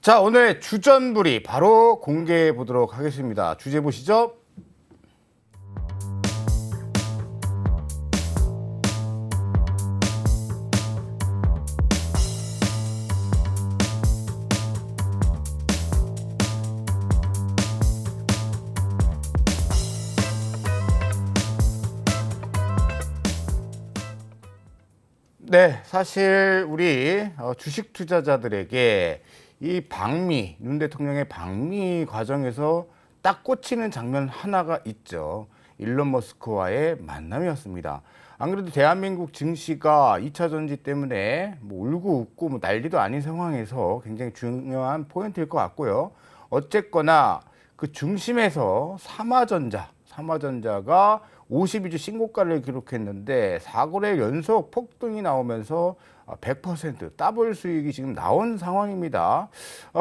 자, 오늘 주전부리 바로 공개해 보도록 하겠습니다. 주제 보시죠. 네, 사실 우리 주식 투자자들에게 이 방미, 윤 대통령의 방미 과정에서 딱 꽂히는 장면 하나가 있죠. 일론 머스크와의 만남이었습니다. 안 그래도 대한민국 증시가 2차 전지 때문에 뭐 울고 웃고 뭐 난리도 아닌 상황에서 굉장히 중요한 포인트일 것 같고요. 어쨌거나 그 중심에서 삼화전자가 52주 신고가를 기록했는데 4거래 연속 폭등이 나오면서 100% 더블 수익이 지금 나온 상황입니다.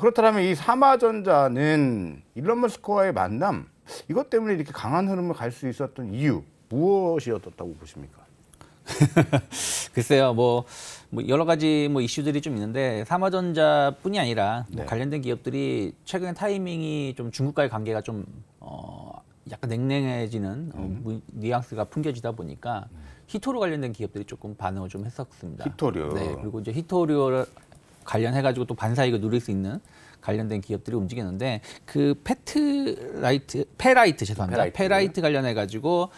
그렇다면 이 삼화전자는 일론 머스크와의 만남, 이것 때문에 이렇게 강한 흐름을 갈 수 있었던 이유 무엇이었다고 보십니까? 글쎄요, 뭐 여러 가지 이슈들이 좀 있는데 삼화전자뿐이 아니라 네. 관련된 기업들이 최근에 타이밍이 좀 중국과의 관계가 좀 약간 냉랭해지는 뉘앙스가 풍겨지다 보니까 히토류 관련된 기업들이 조금 반응을 좀 했었습니다. 히토류. 네, 그리고 이제 히토류 관련해가지고 또 반사이익을 누릴 수 있는 관련된 기업들이 움직였는데 그 페라이트 관련해가지고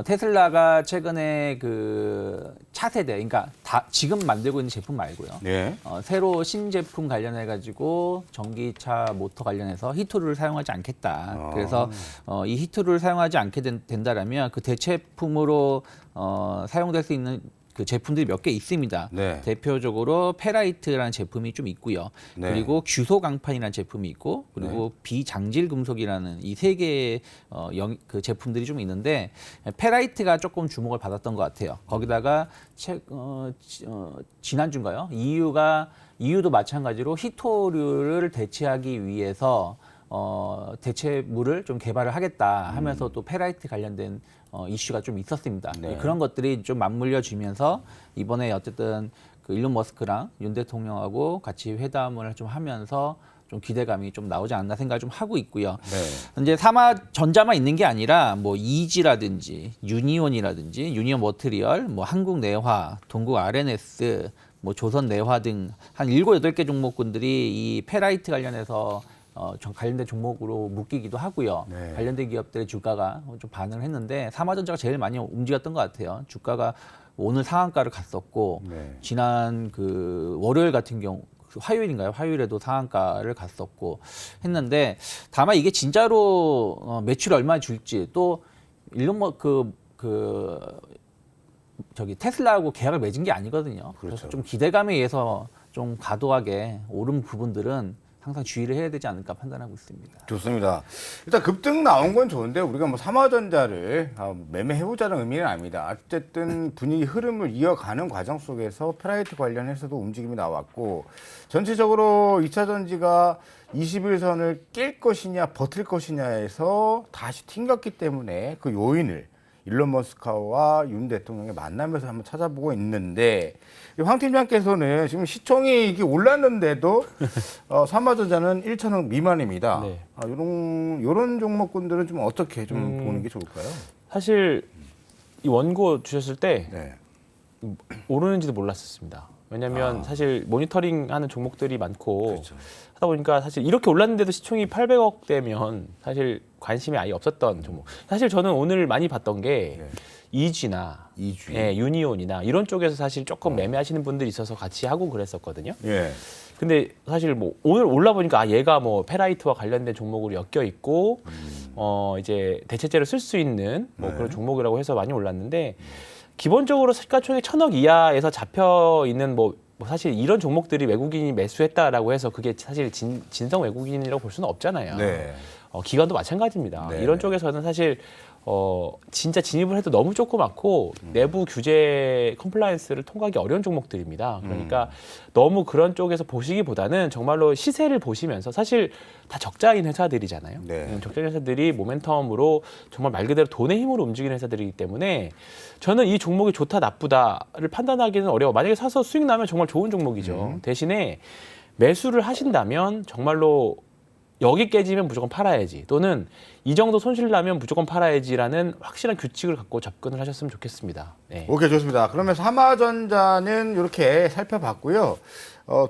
테슬라가 최근에 그 차세대, 그러니까 지금 만들고 있는 제품 말고요. 네. 새로 신제품 관련해가지고 전기차 모터 관련해서 히토류를 사용하지 않겠다. 그래서 이 히토류를 사용하지 않게 된다라면 그 대체품으로 사용될 수 있는 그 제품들이 몇 개 있습니다. 네. 대표적으로 페라이트라는 제품이 좀 있고요. 네. 그리고 규소강판이라는 제품이 있고, 그리고 비장질 금속이라는 이 세 개의 그 제품들이 좀 있는데 페라이트가 조금 주목을 받았던 것 같아요. 거기다가 지난주인가요? EU도 마찬가지로 히토류를 대체하기 위해서 대체물을 좀 개발을 하겠다 하면서 또 페라이트 관련된 이슈가 좀 있었습니다. 네. 그런 것들이 좀 맞물려 지면서 이번에 어쨌든 그 일론 머스크랑 윤 대통령하고 같이 회담을 좀 하면서 좀 기대감이 좀 나오지 않나 생각을 좀 하고 있고요. 네. 이제 삼화전자만 있는 게 아니라 뭐 이지라든지 유니온 머트리얼, 뭐 한국내화, 동국 RNS, 뭐 조선내화 등 한 7, 8개 종목군들이 이 페라이트 관련해서 관련된 종목으로 묶이기도 하고요. 네. 관련된 기업들의 주가가 좀 반응을 했는데 삼화전자가 제일 많이 움직였던 것 같아요. 주가가 오늘 상한가를 갔었고 네. 지난 그 월요일 같은 경우 화요일인가요? 화요일에도 상한가를 갔었고 했는데 다만 이게 진짜로 매출이 얼마나 줄지 또 일론 테슬라하고 계약을 맺은 게 아니거든요. 그렇죠. 그래서 좀 기대감에 의해서 좀 과도하게 오른 부분들은 항상 주의를 해야 되지 않을까 판단하고 있습니다. 좋습니다. 일단 급등 나온 건 좋은데 우리가 뭐 삼화전자를 매매해보자는 의미는 아닙니다. 어쨌든 분위기 흐름을 이어가는 과정 속에서 페라이트 관련해서도 움직임이 나왔고 전체적으로 2차 전지가 21선을 깰 것이냐 버틸 것이냐에서 다시 튕겼기 때문에 그 요인을 일론 머스크와 윤 대통령의 만남에서 한번 찾아보고 있는데 황 팀장께서는 지금 시총이 이게 올랐는데도 삼화전자는 1,000억 미만입니다. 네. 이런 종목군들은 좀 어떻게 좀 보는 게 좋을까요? 사실 이 원고 주셨을 때 네. 오르는지도 몰랐었습니다. 왜냐하면 사실 모니터링하는 종목들이 많고 그렇죠. 하다 보니까 사실 이렇게 올랐는데도 시총이 800억 대면 사실 관심이 아예 없었던 종목. 사실 저는 오늘 많이 봤던 게 네. 이지나 이주. 유니온이나 이런 쪽에서 사실 조금 매매하시는 분들이 있어서 같이 하고 그랬었거든요. 예. 근데 사실 뭐 오늘 올라 보니까 얘가 뭐 페라이트와 관련된 종목으로 엮여 있고 이제 대체제로 쓸 수 있는 뭐 그런 종목이라고 해서 많이 올랐는데 기본적으로 시가총액 1,000억 이하에서 잡혀 있는 뭐 사실 이런 종목들이 외국인이 매수했다라고 해서 그게 사실 진성 외국인이라고 볼 수는 없잖아요. 네. 기관도 마찬가지입니다. 네. 이런 쪽에서는 사실 진짜 진입을 해도 너무 조그맣고 내부 규제 컴플라이언스를 통과하기 어려운 종목들입니다. 그러니까 너무 그런 쪽에서 보시기보다는 정말로 시세를 보시면서 사실 다 적자인 회사들이잖아요. 네. 적자인 회사들이 모멘텀으로 정말 말 그대로 돈의 힘으로 움직이는 회사들이기 때문에 저는 이 종목이 좋다 나쁘다를 판단하기는 어려워. 만약에 사서 수익 나면 정말 좋은 종목이죠. 대신에 매수를 하신다면 정말로 여기 깨지면 무조건 팔아야지 또는 이 정도 손실 나면 무조건 팔아야지라는 확실한 규칙을 갖고 접근을 하셨으면 좋겠습니다. 네. 오케이, 좋습니다. 그러면 삼화전자는 이렇게 살펴봤고요.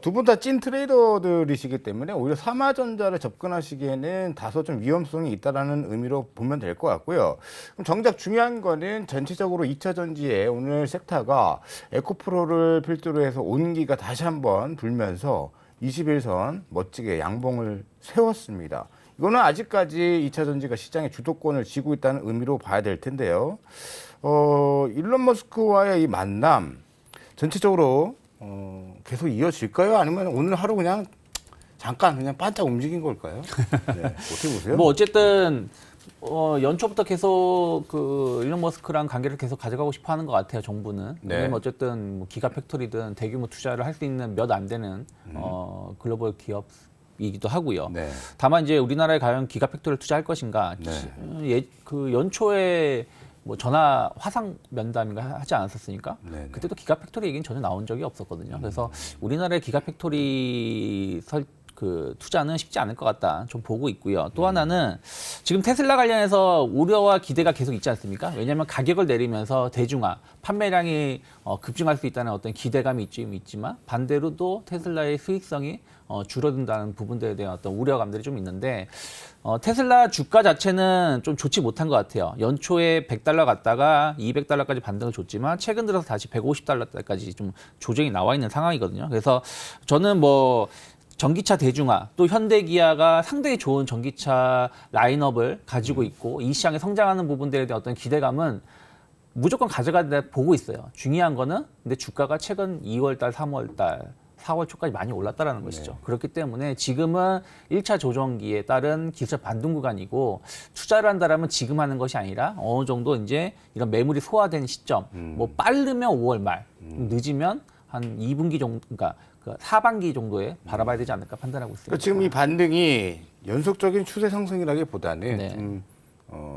두 분 다 찐 트레이더들이시기 때문에 오히려 삼화전자를 접근하시기에는 다소 좀 위험성이 있다라는 의미로 보면 될 것 같고요. 그럼 정작 중요한 거는 전체적으로 2차 전지에 오늘 섹터가 에코프로를 필두로 해서 온기가 다시 한번 불면서 21선 멋지게 양봉을 세웠습니다. 이거는 아직까지 2차 전지가 시장의 주도권을 쥐고 있다는 의미로 봐야 될 텐데요. 일론 머스크와의 이 만남 전체적으로 계속 이어질까요? 아니면 오늘 하루 그냥 잠깐 그냥 반짝 움직인 걸까요? 네, 어떻게 보세요? 뭐 어쨌든 연초부터 계속 그 일론 머스크랑 관계를 계속 가져가고 싶어 하는 것 같아요, 정부는. 네. 왜냐면 어쨌든 뭐 기가 팩토리든 대규모 투자를 할 수 있는 몇 안 되는 글로벌 기업이기도 하고요. 네. 다만 이제 우리나라에 과연 기가 팩토리를 투자할 것인가? 네. 그 연초에 뭐 전화 화상 면담인가 하지 않았었습니까? 네. 그때도 기가 팩토리 얘기는 전혀 나온 적이 없었거든요. 그래서 우리나라의 기가 팩토리 그 투자는 쉽지 않을 것 같다 좀 보고 있고요. 또 하나는 지금 테슬라 관련해서 우려와 기대가 계속 있지 않습니까? 왜냐하면 가격을 내리면서 대중화, 판매량이 급증할 수 있다는 어떤 기대감이 있지만 반대로 또 테슬라의 수익성이 줄어든다는 부분들에 대한 어떤 우려감들이 좀 있는데 테슬라 주가 자체는 좀 좋지 못한 것 같아요. 연초에 $100 갔다가 $200까지 반등을 줬지만 최근 들어서 다시 $150까지 좀 조정이 나와 있는 상황이거든요. 그래서 저는 뭐 전기차 대중화, 또 현대기아가 상당히 좋은 전기차 라인업을 가지고 있고 이 시장에 성장하는 부분들에 대한 어떤 기대감은 무조건 가져가야 보고 있어요. 중요한 거는 근데 주가가 최근 2월달, 3월달, 4월 초까지 많이 올랐다라는 것이죠. 네. 그렇기 때문에 지금은 1차 조정기에 따른 기술 반등 구간이고 투자를 한다라면 지금 하는 것이 아니라 어느 정도 이제 이런 매물이 소화된 시점, 뭐 빠르면 5월 말, 늦으면 한 2분기 정도, 그러니까 그 하반기 정도에 바라봐야 되지 않을까 판단하고 있습니다. 그러니까 지금 이 반등이 연속적인 추세 상승이라기보다는 네. 좀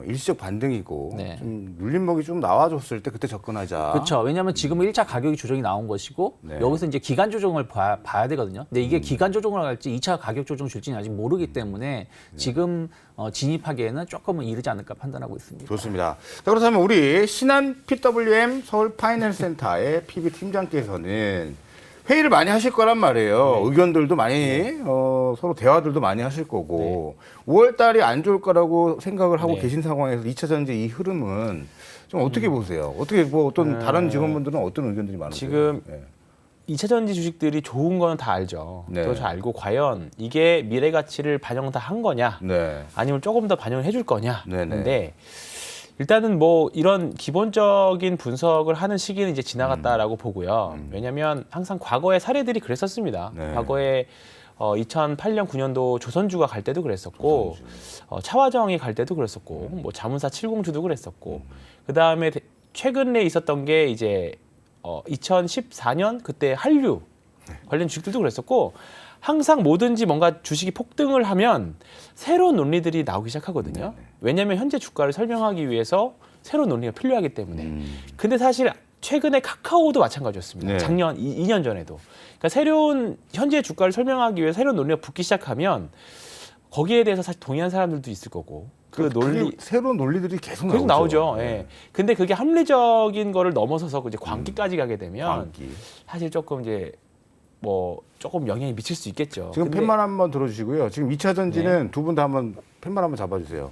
일시적 반등이고 네. 좀 눌림목이 좀 나와줬을 때 그때 접근하자. 그렇죠. 왜냐하면 지금은 1차 가격이 조정이 나온 것이고 네. 여기서 이제 기간 조정을 봐야 되거든요. 근데 이게 기간 조정을 할지 2차 가격 조정 줄지는 아직 모르기 때문에 지금 진입하기에는 조금은 이르지 않을까 판단하고 있습니다. 좋습니다. 자, 그렇다면 우리 신한 PWM 서울 파이낸스 센터의 PB 팀장께서는 회의를 많이 하실 거란 말이에요. 의견들도 많이 서로 대화들도 많이 하실 거고 5월 달이 안 좋을 거라고 생각을 하고 네. 계신 상황에서 2차 전지 이 흐름은 좀 어떻게 보세요? 어떻게 뭐 어떤 다른 직원분들은 어떤 의견들이 많으세요? 지금 네. 2차 전지 주식들이 좋은 건 다 알죠. 네. 또 잘 알고 과연 이게 미래 가치를 반영 다 한 거냐 네. 아니면 조금 더 반영을 해줄 거냐. 네네. 근데 일단은 뭐 이런 기본적인 분석을 하는 시기는 이제 지나갔다라고 보고요. 왜냐하면 항상 과거의 사례들이 그랬었습니다. 네. 과거에 2008년 9년도 조선주가 갈 때도 그랬었고 차화정이 갈 때도 그랬었고 뭐 자문사 70주도 그랬었고 그 다음에 최근에 있었던 게 이제 2014년 그때 한류 관련 주식들도 그랬었고 항상 뭐든지 뭔가 주식이 폭등을 하면 새로운 논리들이 나오기 시작하거든요. 왜냐하면 현재 주가를 설명하기 위해서 새로운 논리가 필요하기 때문에. 근데 사실 최근에 카카오도 마찬가지였습니다. 네. 작년 2년 전에도. 그러니까 새로운 현재 주가를 설명하기 위해 새로운 논리가 붙기 시작하면 거기에 대해서 사실 동의한 사람들도 있을 거고. 그 논리 새로운 논리들이 계속 나오죠. 네. 예. 근데 그게 합리적인 거를 넘어서서 이제 광기까지 가게 되면 광기. 사실 조금 이제 뭐 조금 영향이 미칠 수 있겠죠. 지금 근데 펜만 한번 들어주시고요. 지금 2차 전지는 두 분 다 한번 펜만 한번 잡아주세요.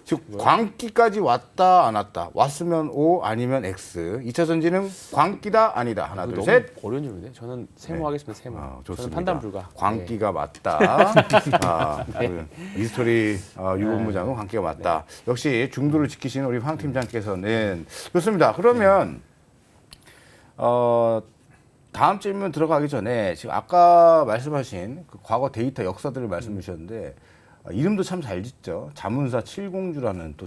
즉 광기까지 왔다 안 왔다. 왔으면 O 아니면 X. 2차 전지는 광기다 아니다. 하나 둘 너무 셋. 어려운 질문인데 저는 세모하겠습니다. 세모. 좋습니다. 저는 판단 불가. 광기가 맞다. 그 미스터리 유본부장은 광기가 맞다. 역시 중도를 지키시는 우리 황 팀장께서는 좋습니다. 그러면 다음 질문 들어가기 전에 지금 아까 말씀하신 그 과거 데이터 역사들을 말씀 주셨는데 이름도 참 잘 짓죠. 자문사 70주라는 또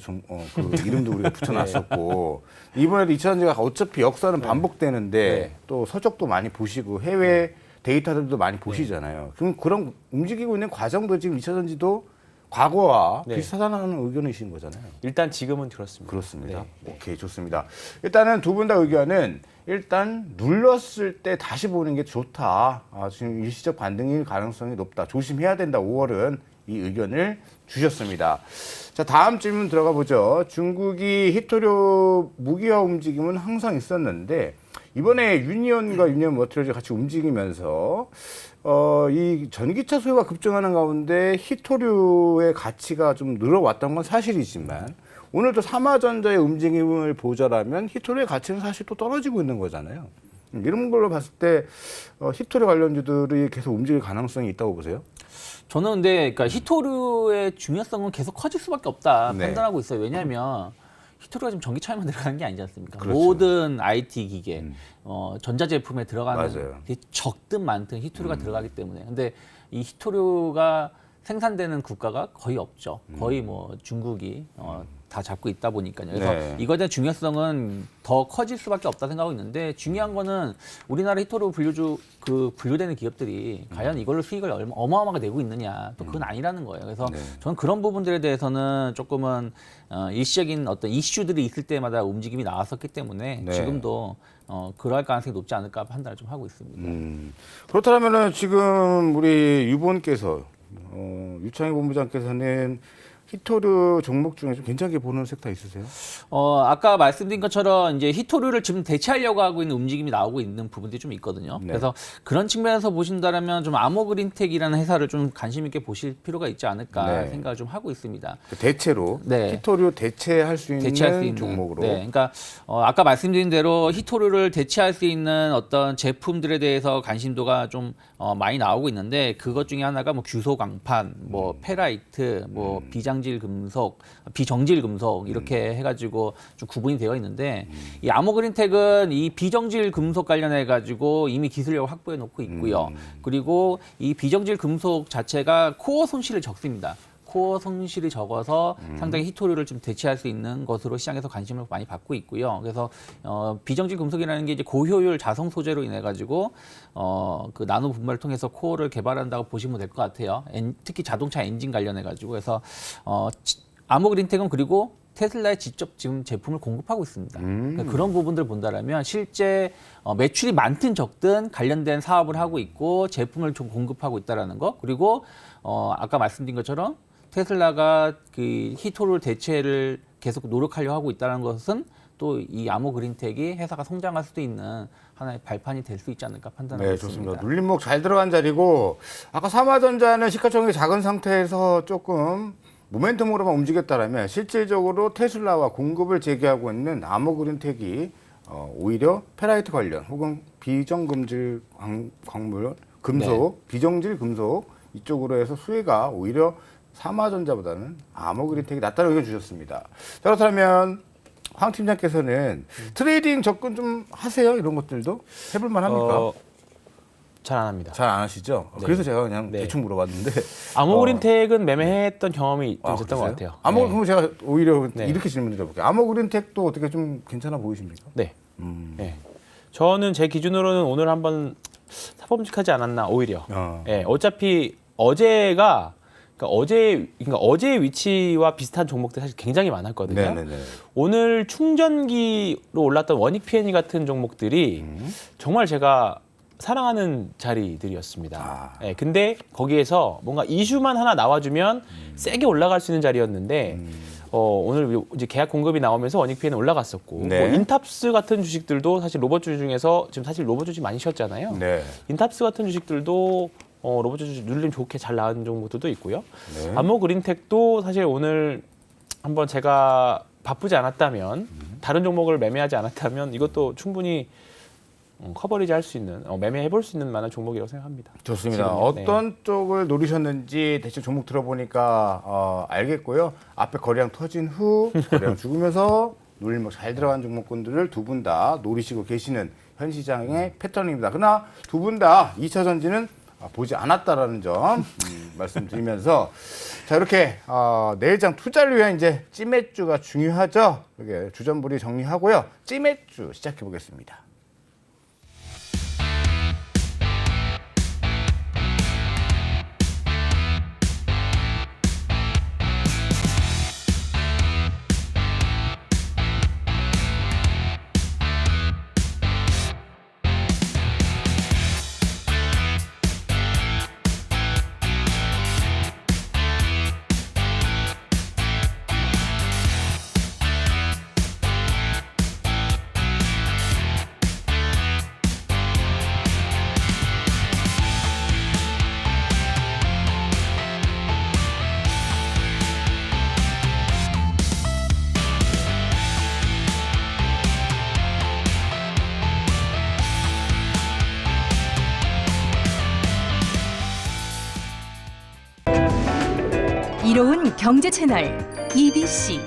그 이름도 우리가 붙여놨었고 이번에도 2차 전지가 어차피 역사는 반복되는데 또 서적도 많이 보시고 해외 데이터들도 많이 보시잖아요. 그럼 그런 움직이고 있는 과정도 지금 2차 전지도 과거와 네. 비슷하다는 의견이신 거잖아요. 일단 지금은 그렇습니다. 그렇습니다. 네. 오케이, 좋습니다. 일단은 두 분 다 의견은 일단 눌렀을 때 다시 보는 게 좋다. 지금 일시적 반등일 가능성이 높다. 조심해야 된다. 5월은 이 의견을 주셨습니다. 자, 다음 질문 들어가 보죠. 중국이 히토류 무기화 움직임은 항상 있었는데 이번에 유니온과 유니온 머티리얼이 같이 움직이면서 이 전기차 수요가 급증하는 가운데 히토류의 가치가 좀 늘어왔던 건 사실이지만 오늘도 삼화전자의 움직임을 보자라면 히토류의 가치는 사실 또 떨어지고 있는 거잖아요. 이런 걸로 봤을 때 히토류 관련주들이 계속 움직일 가능성이 있다고 보세요? 저는 근데 그러니까 히토류의 중요성은 계속 커질 수밖에 없다 네. 판단하고 있어요. 왜냐하면 히토류가 지금 전기차에만 들어가는 게 아니지 않습니까? 그렇죠. 모든 IT 기계, 전자제품에 들어가는 맞아요. 게 적든 많든 히토류가 들어가기 때문에. 근데 이 히토류가 생산되는 국가가 거의 없죠. 거의 뭐 중국이 다 잡고 있다 보니까요. 그래서 네. 이거에 대한 중요성은 더 커질 수밖에 없다 생각하고 있는데 중요한 거는 우리나라 히토류 분류되는 기업들이 과연 이걸로 수익을 어마어마하게 내고 있느냐 또 그건 아니라는 거예요. 그래서 네. 저는 그런 부분들에 대해서는 조금은 일시적인 어떤 이슈들이 있을 때마다 움직임이 나왔었기 때문에 네. 지금도 그럴 가능성이 높지 않을까 판단을 좀 하고 있습니다. 그렇다면은 지금 우리 유본께서 유창희 본부장께서는 히토류 종목 중에 좀 괜찮게 보는 섹터 있으세요? 아까 말씀드린 것처럼 이제 히토류를 지금 대체하려고 하고 있는 움직임이 나오고 있는 부분들이 좀 있거든요. 네. 그래서 그런 측면에서 보신다면 좀 아모그린텍이라는 회사를 좀 관심 있게 보실 필요가 있지 않을까 네. 생각을 좀 하고 있습니다. 대체로 네. 히토류 대체할 수 있는, 대체할 수 있는 종목으로. 네, 그러니까 아까 말씀드린 대로 히토류를 대체할 수 있는 어떤 제품들에 대해서 관심도가 좀 많이 나오고 있는데 그것 중에 하나가 뭐 규소광판, 뭐 페라이트, 뭐 비정질 금속 이렇게 해가지고 좀 구분이 되어 있는데 이 아모그린텍은 이 비정질 금속 관련해 가지고 이미 기술력을 확보해 놓고 있고요. 그리고 이 비정질 금속 자체가 코어 손실을 적습니다. 코어 손실이 적어서 상당히 히토류를 좀 대체할 수 있는 것으로 시장에서 관심을 많이 받고 있고요. 그래서 비정질 금속이라는 게 이제 고효율 자성 소재로 인해 가지고 그 나노 분말을 통해서 코어를 개발한다고 보시면 될 것 같아요. 특히 자동차 엔진 관련해 가지고 그래서 아모그린텍은 그리고 테슬라에 직접 지금 제품을 공급하고 있습니다. 그러니까 그런 부분들을 본다라면 실제 매출이 많든 적든 관련된 사업을 하고 있고 제품을 좀 공급하고 있다라는 거 그리고 아까 말씀드린 것처럼 테슬라가 그 히토류 대체를 계속 노력하려고 하고 있다는 것은 또 이 아모그린텍이 회사가 성장할 수도 있는 하나의 발판이 될 수 있지 않을까 판단하고 네, 있습니다. 좋습니다. 눌림목 잘 들어간 자리고 아까 삼화전자는 시가총액이 작은 상태에서 조금 모멘텀으로만 움직였다라면 실질적으로 테슬라와 공급을 재개하고 있는 아모그린텍이 오히려 페라이트 관련 혹은 비정금질 광물, 금속, 비정질 금속 이쪽으로 해서 수혜가 오히려 삼화전자보다는 아모그린텍이 낫다는 의견 주셨습니다. 자, 그렇다면 황 팀장께서는 트레이딩 접근 좀 하세요? 이런 것들도 해볼 만합니까? 잘 안 합니다. 잘 안 하시죠? 네. 그래서 제가 그냥 네. 대충 물어봤는데 아모그린텍은 매매했던 경험이 좀 있었던 것 그러세요? 같아요. 아모 네. 그럼 제가 오히려 네. 이렇게 질문 드려볼게요. 아모그린텍도 어떻게 좀 괜찮아 보이십니까? 네. 네. 저는 제 기준으로는 오늘 한번 사범직하지 않았나 오히려. 예, 어차피 어제가 그러니까 어제의 위치와 비슷한 종목들 사실 굉장히 많았거든요. 네네네. 오늘 충전기로 올랐던 원익 P&E 같은 종목들이 정말 제가 사랑하는 자리들이었습니다. 예, 근데 거기에서 뭔가 이슈만 하나 나와주면 세게 올라갈 수 있는 자리였는데 오늘 이제 계약 공급이 나오면서 원익 P&E 올라갔었고 네. 뭐 인탑스 같은 주식들도 사실 로봇주 중에서 지금 사실 로봇주식 많이 쉬었잖아요. 네. 인탑스 같은 주식들도 로봇주 눌림 좋게 잘 나온 종목들도 있고요. 네. 아모그린텍도 사실 오늘 한번 제가 바쁘지 않았다면 다른 종목을 매매하지 않았다면 이것도 충분히 커버리지 할 수 있는 매매해 볼 수 있는 만한 종목이라고 생각합니다. 좋습니다. 지금요. 어떤 쪽을 노리셨는지 대충 종목 들어보니까 알겠고요. 앞에 거래량 터진 후 거래량 죽으면서 눌림목 잘 들어간 종목군들을 두 분 다 노리시고 계시는 현 시장의 패턴입니다. 그러나 두 분 다 2차 전지는 보지 않았다라는 점 말씀드리면서 자 이렇게 내일장 투자를 위한 이제 찌매주가 중요하죠. 이렇게 주전부리 정리하고요. 찌매주 시작해 보겠습니다. 이로운 경제 채널 EBC